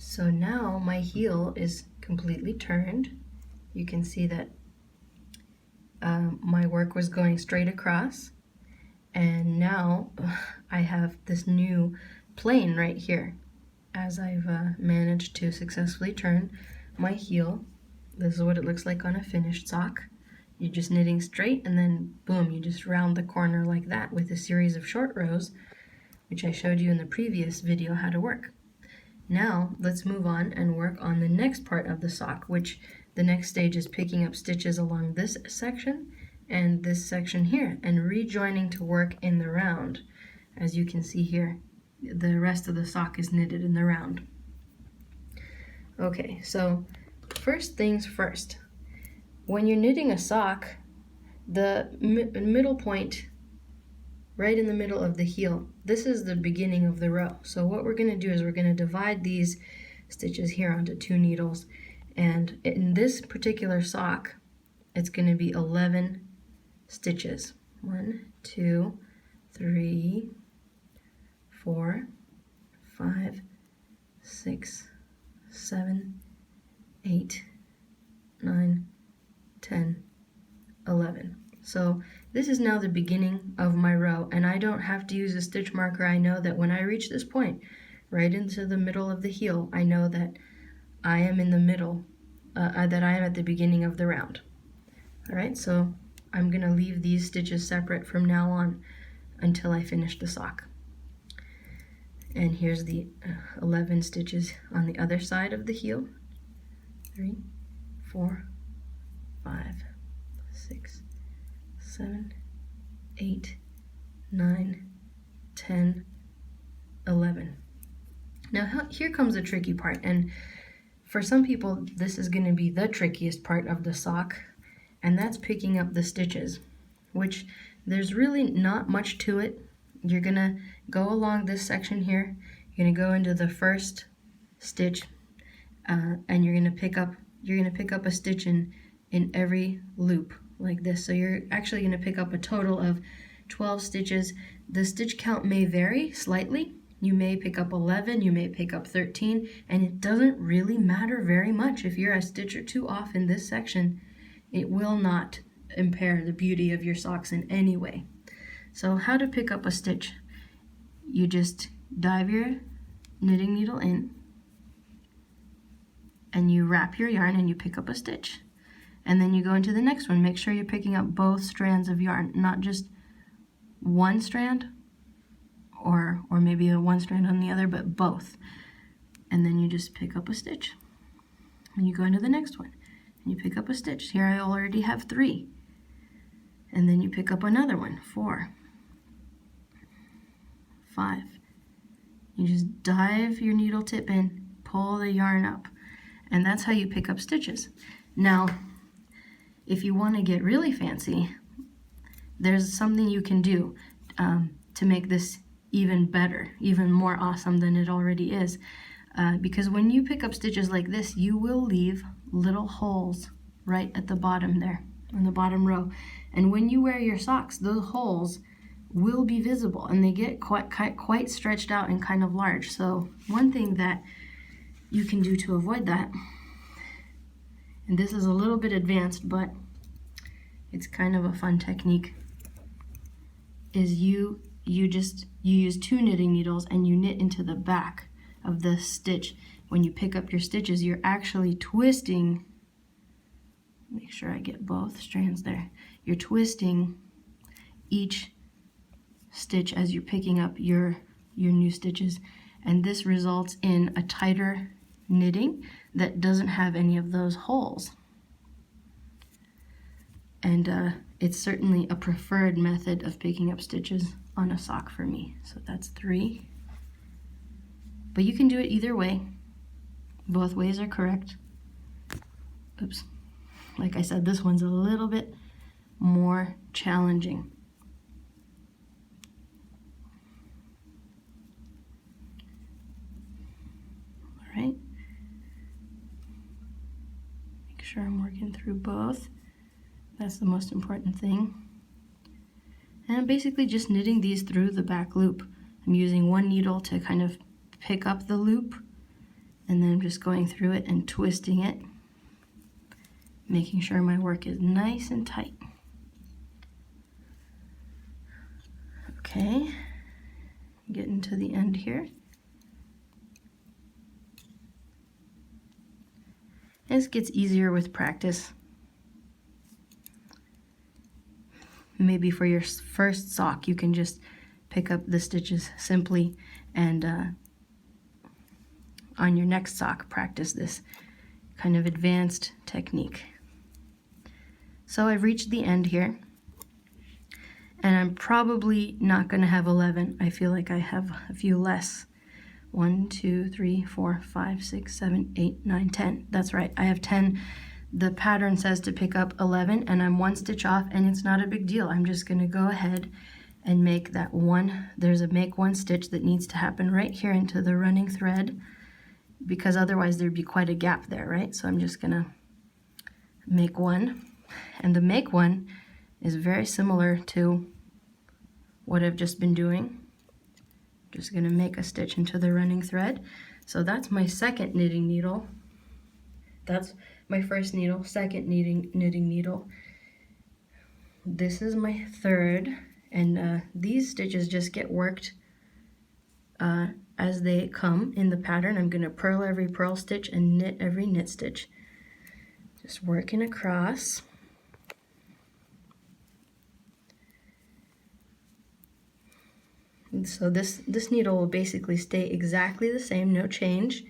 So now my heel is completely turned. You can see that my work was going straight across, and now I have this new plane right here. As I've managed to successfully turn my heel, this is what it looks like on a finished sock. You're just knitting straight, and then boom, you just round the corner like that with a series of short rows, which I showed you in the previous video how to work. Now let's move on and work on the next part of the sock, which the next stage is picking up stitches along this section and this section here and rejoining to work in the round. As you can see here, the rest of the sock is knitted in the round. Okay, so first things first. When you're knitting a sock, the middle point, right in the middle of the heel, this is the beginning of the row. So what we're going to do is we're going to divide these stitches here onto 2 needles, and in this particular sock it's going to be 11 stitches. 1, 2, 3, 4, 5, 6, 7, 8, 9, 10, 11. So this is now the beginning of my row, and I don't have to use a stitch marker. I know that when I reach this point, right into the middle of the heel, I know that I am in the middle, that I am at the beginning of the round. All right, so I'm gonna leave these stitches separate from now on until I finish the sock. And here's the 11 stitches on the other side of the heel. 3, 4, 5, 6, 7, 8, 9, 10, 11. Now here comes the tricky part, and for some people this is going to be the trickiest part of the sock, and that's picking up the stitches, which there's really not much to it. You're going to go along this section here, you're going to go into the first stitch, and you're going to pick up a stitch in every loop like this. So you're actually going to pick up a total of 12 stitches. The stitch count may vary slightly. You may pick up 11, you may pick up 13, and it doesn't really matter very much. If you're a stitch or two off in this section, it will not impair the beauty of your socks in any way. So how to pick up a stitch? You just dive your knitting needle in, and you wrap your yarn and you pick up a stitch. And then you go into the next one. Make sure you're picking up both strands of yarn, not just one strand or maybe a one strand on the other, but both. And then you just pick up a stitch. And you go into the next one and you pick up a stitch. Here I already have 3. And then you pick up another one, 4, 5. You just dive your needle tip in, pull the yarn up, and that's how you pick up stitches. Now, if you want to get really fancy, there's something you can do to make this even better, even more awesome than it already is. Because when you pick up stitches like this, you will leave little holes right at the bottom there, in the bottom row. And when you wear your socks, those holes will be visible, and they get quite stretched out and kind of large. So one thing that you can do to avoid that, and this is a little bit advanced, but it's kind of a fun technique, is you use 2 knitting needles and you knit into the back of the stitch. When you pick up your stitches, you're actually twisting, make sure I get both strands there, you're twisting each stitch as you're picking up your new stitches, and this results in a tighter knitting that doesn't have any of those holes. And it's certainly a preferred method of picking up stitches on a sock for me. So that's 3. But you can do it either way. Both ways are correct. Oops. Like I said, this one's a little bit more challenging. All right. Make sure I'm working through both. That's the most important thing. And I'm basically just knitting these through the back loop. I'm using one needle to kind of pick up the loop, And then I'm just going through it and twisting it, making sure my work is nice and tight. Okay, getting to the end here. This gets easier with practice. Maybe for your first sock, you can just pick up the stitches simply, and on your next sock, practice this kind of advanced technique. So I've reached the end here, and I'm probably not going to have 11. I feel like I have a few less. 1, 2, 3, 4, 5, 6, 7, 8, 9, 10. That's right, I have 10. The pattern says to pick up 11, and I'm 1 stitch off, and it's not a big deal. I'm just going to go ahead and make that one. There's a make 1 stitch that needs to happen right here into the running thread, because otherwise there'd be quite a gap there, right? So I'm just going to make 1, and the make 1 is very similar to what I've just been doing. Just going to make a stitch into the running thread. So that's my second knitting needle. That's my first needle, second knitting needle. This is my third, and these stitches just get worked as they come in the pattern. I'm going to purl every purl stitch and knit every knit stitch. Just working across. And so this needle will basically stay exactly the same, no change,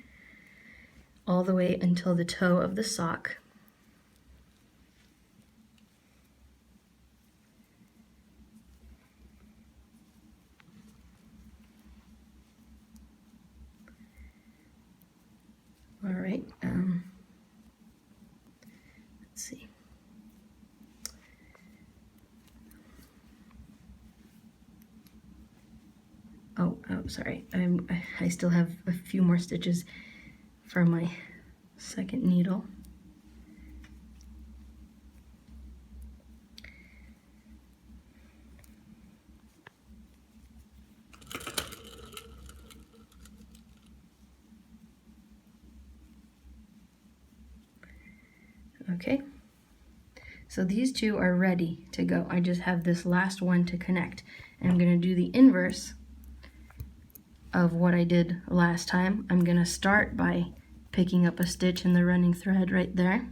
all the way until the toe of the sock. All right, let's see. Oh, sorry. I still have a few more stitches for my second needle. Okay. So these two are ready to go. I just have this last one to connect. And I'm going to do the inverse of what I did last time. I'm going to start by picking up a stitch in the running thread right there.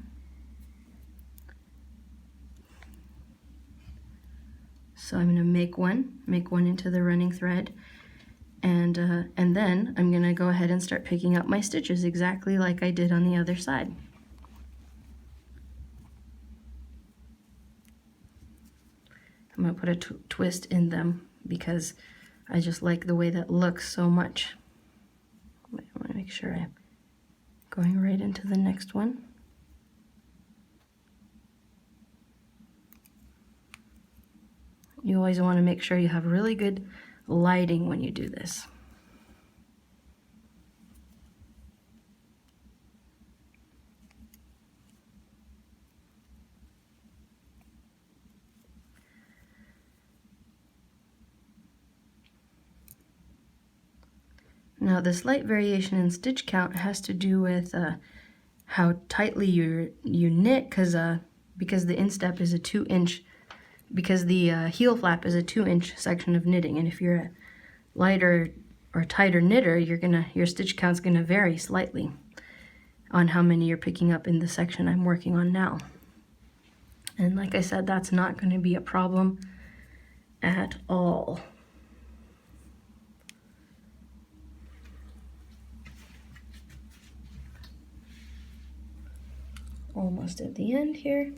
So I'm going to make one into the running thread, and then I'm going to go ahead and start picking up my stitches exactly like I did on the other side. I'm going to put a twist in them because I just like the way that looks so much. I want to make sure I'm going right into the next one. You always want to make sure you have really good lighting when you do this. Now the slight variation in stitch count has to do with how tightly you knit, because the instep is a 2-inch, because the heel flap is a 2-inch section of knitting, and if you're a lighter or tighter knitter, your stitch count's gonna vary slightly on how many you're picking up in the section I'm working on now. And like I said, that's not going to be a problem at all. Almost at the end here.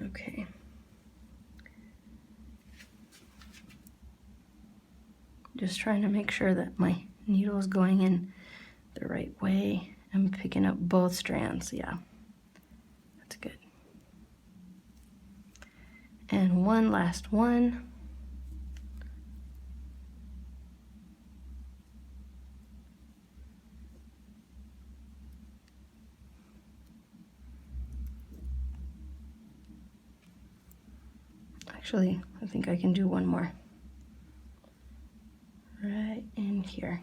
Okay. Just trying to make sure that my needle is going in the right way. I'm picking up both strands, yeah. That's good. And one last one. Actually, I think I can do one more. Right in here.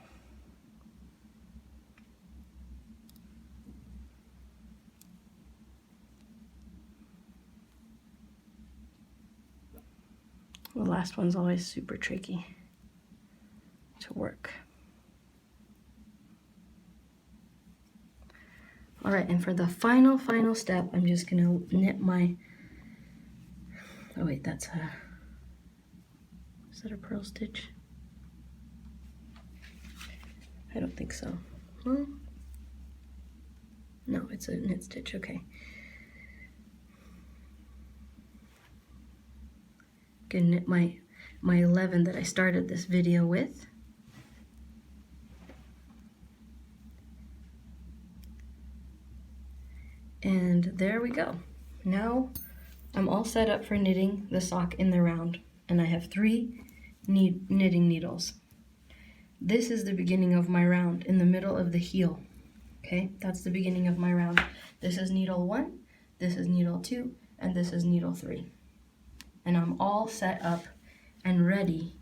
The last one's always super tricky to work. All right, and for the final step, I'm just gonna knit my, oh wait, is that a purl stitch? I don't think so. Well, no, it's a knit stitch, okay. Gonna knit my 11 that I started this video with. And there we go. Now I'm all set up for knitting the sock in the round, and I have 3 knitting needles. This is the beginning of my round in the middle of the heel. Okay, that's the beginning of my round. This is needle 1, this is needle 2, and this is needle 3. And I'm all set up and ready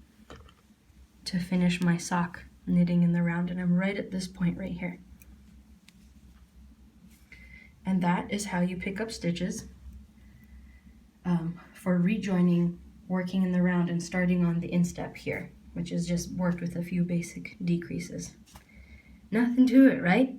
to finish my sock knitting in the round, and I'm right at this point right here. And that is how you pick up stitches for rejoining, working in the round, and starting on the instep here, which is just worked with a few basic decreases. Nothing to it, right?